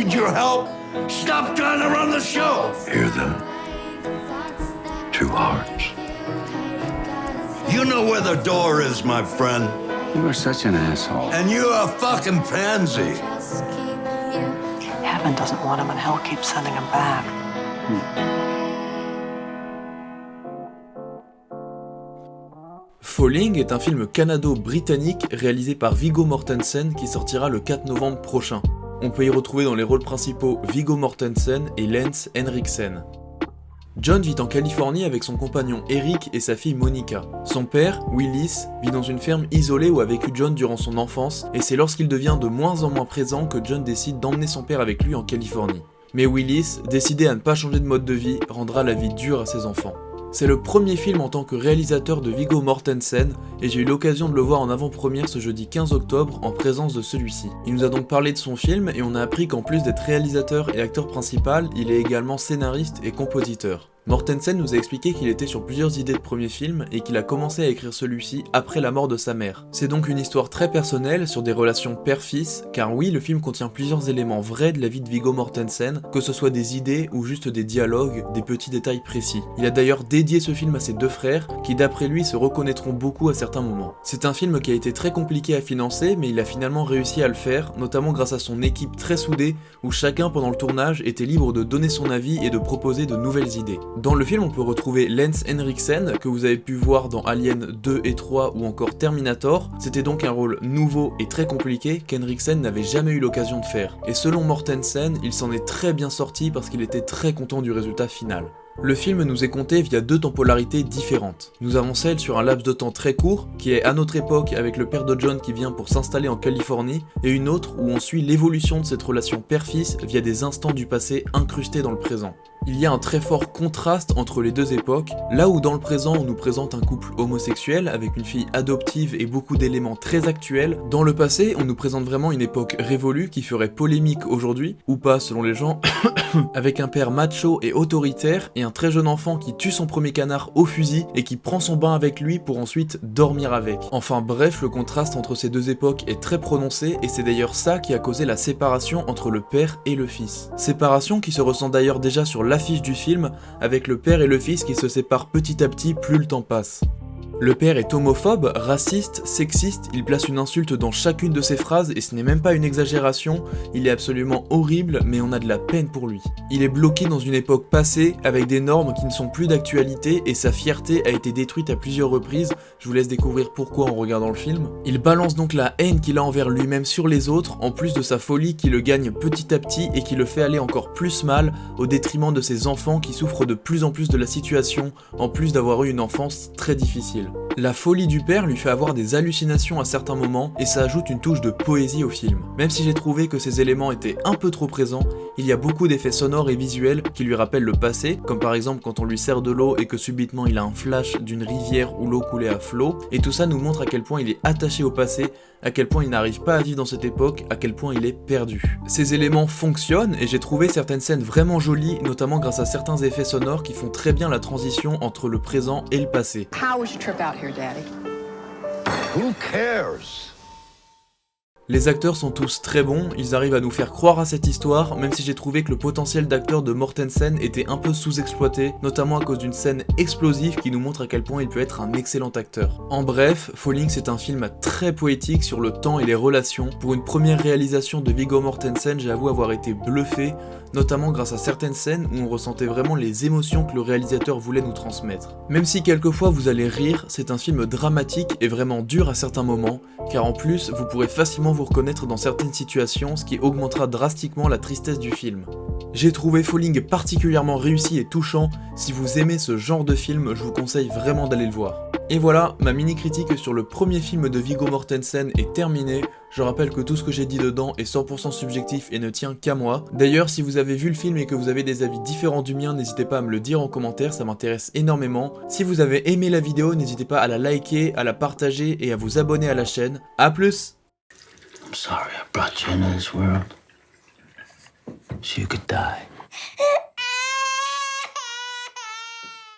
need your help. Stop trying to run the show. Hear them? Two hearts. You know where the door is, my friend. You are such an asshole. And you're a fucking pansy. Heaven doesn't want him and hell keeps sending him back. Falling est un film canado-britannique réalisé par Viggo Mortensen qui sortira le 4 novembre prochain. On peut y retrouver dans les rôles principaux Viggo Mortensen et Lance Henriksen. John vit en Californie avec son compagnon Eric et sa fille Monica. Son père, Willis, vit dans une ferme isolée où a vécu John durant son enfance, et c'est lorsqu'il devient de moins en moins présent que John décide d'emmener son père avec lui en Californie. Mais Willis, décidé à ne pas changer de mode de vie, rendra la vie dure à ses enfants. C'est le premier film en tant que réalisateur de Viggo Mortensen et j'ai eu l'occasion de le voir en avant-première ce jeudi 15 octobre en présence de celui-ci. Il nous a donc parlé de son film et on a appris qu'en plus d'être réalisateur et acteur principal, il est également scénariste et compositeur. Mortensen nous a expliqué qu'il était sur plusieurs idées de premier film et qu'il a commencé à écrire celui-ci après la mort de sa mère. C'est donc une histoire très personnelle sur des relations père-fils, car oui, le film contient plusieurs éléments vrais de la vie de Viggo Mortensen, que ce soit des idées ou juste des dialogues, des petits détails précis. Il a d'ailleurs dédié ce film à ses deux frères, qui d'après lui se reconnaîtront beaucoup à certains moments. C'est un film qui a été très compliqué à financer, mais il a finalement réussi à le faire, notamment grâce à son équipe très soudée, où chacun pendant le tournage était libre de donner son avis et de proposer de nouvelles idées. Dans le film, on peut retrouver Lance Henriksen, que vous avez pu voir dans Alien 2 et 3 ou encore Terminator. C'était donc un rôle nouveau et très compliqué qu'Henriksen n'avait jamais eu l'occasion de faire. Et selon Mortensen, il s'en est très bien sorti parce qu'il était très content du résultat final. Le film nous est conté via deux temporalités différentes. Nous avons celle sur un laps de temps très court, qui est à notre époque avec le père de John qui vient pour s'installer en Californie, et une autre où on suit l'évolution de cette relation père-fils via des instants du passé incrustés dans le présent. Il y a un très fort contraste entre les deux époques, là où dans le présent on nous présente un couple homosexuel avec une fille adoptive et beaucoup d'éléments très actuels, dans le passé on nous présente vraiment une époque révolue qui ferait polémique aujourd'hui, ou pas selon les gens, avec un père macho et autoritaire et un très jeune enfant qui tue son premier canard au fusil et qui prend son bain avec lui pour ensuite dormir avec. Enfin bref, le contraste entre ces deux époques est très prononcé et c'est d'ailleurs ça qui a causé la séparation entre le père et le fils. Séparation qui se ressent d'ailleurs déjà sur l'affiche du film, avec le père et le fils qui se séparent petit à petit plus le temps passe. Le père est homophobe, raciste, sexiste, il place une insulte dans chacune de ses phrases et ce n'est même pas une exagération, il est absolument horrible mais on a de la peine pour lui. Il est bloqué dans une époque passée avec des normes qui ne sont plus d'actualité et sa fierté a été détruite à plusieurs reprises, je vous laisse découvrir pourquoi en regardant le film. Il balance donc la haine qu'il a envers lui-même sur les autres, en plus de sa folie qui le gagne petit à petit et qui le fait aller encore plus mal au détriment de ses enfants qui souffrent de plus en plus de la situation, en plus d'avoir eu une enfance très difficile. La folie du père lui fait avoir des hallucinations à certains moments et ça ajoute une touche de poésie au film. Même si j'ai trouvé que ces éléments étaient un peu trop présents, il y a beaucoup d'effets sonores et visuels qui lui rappellent le passé, comme par exemple quand on lui sert de l'eau et que subitement il a un flash d'une rivière où l'eau coulait à flot, et tout ça nous montre à quel point il est attaché au passé, à quel point il n'arrive pas à vivre dans cette époque, à quel point il est perdu. Ces éléments fonctionnent et j'ai trouvé certaines scènes vraiment jolies, notamment grâce à certains effets sonores qui font très bien la transition entre le présent et le passé. How was your trip out here, Daddy? Who cares? Les acteurs sont tous très bons, ils arrivent à nous faire croire à cette histoire, même si j'ai trouvé que le potentiel d'acteur de Mortensen était un peu sous-exploité, notamment à cause d'une scène explosive qui nous montre à quel point il peut être un excellent acteur. En bref, Falling c'est un film très poétique sur le temps et les relations. Pour une première réalisation de Viggo Mortensen, j'avoue avoir été bluffé, notamment grâce à certaines scènes où on ressentait vraiment les émotions que le réalisateur voulait nous transmettre. Même si quelquefois vous allez rire, c'est un film dramatique et vraiment dur à certains moments, car en plus vous pourrez facilement vous reconnaître dans certaines situations, ce qui augmentera drastiquement la tristesse du film. J'ai trouvé Falling particulièrement réussi et touchant, si vous aimez ce genre de film, je vous conseille vraiment d'aller le voir. Et voilà, ma mini critique sur le premier film de Viggo Mortensen est terminée. Je rappelle que tout ce que j'ai dit dedans est 100% subjectif et ne tient qu'à moi. D'ailleurs, si vous avez vu le film et que vous avez des avis différents du mien, n'hésitez pas à me le dire en commentaire, ça m'intéresse énormément. Si vous avez aimé la vidéo, n'hésitez pas à la liker, à la partager et à vous abonner à la chaîne. A plus! I'm sorry I brought you into this world so you could die.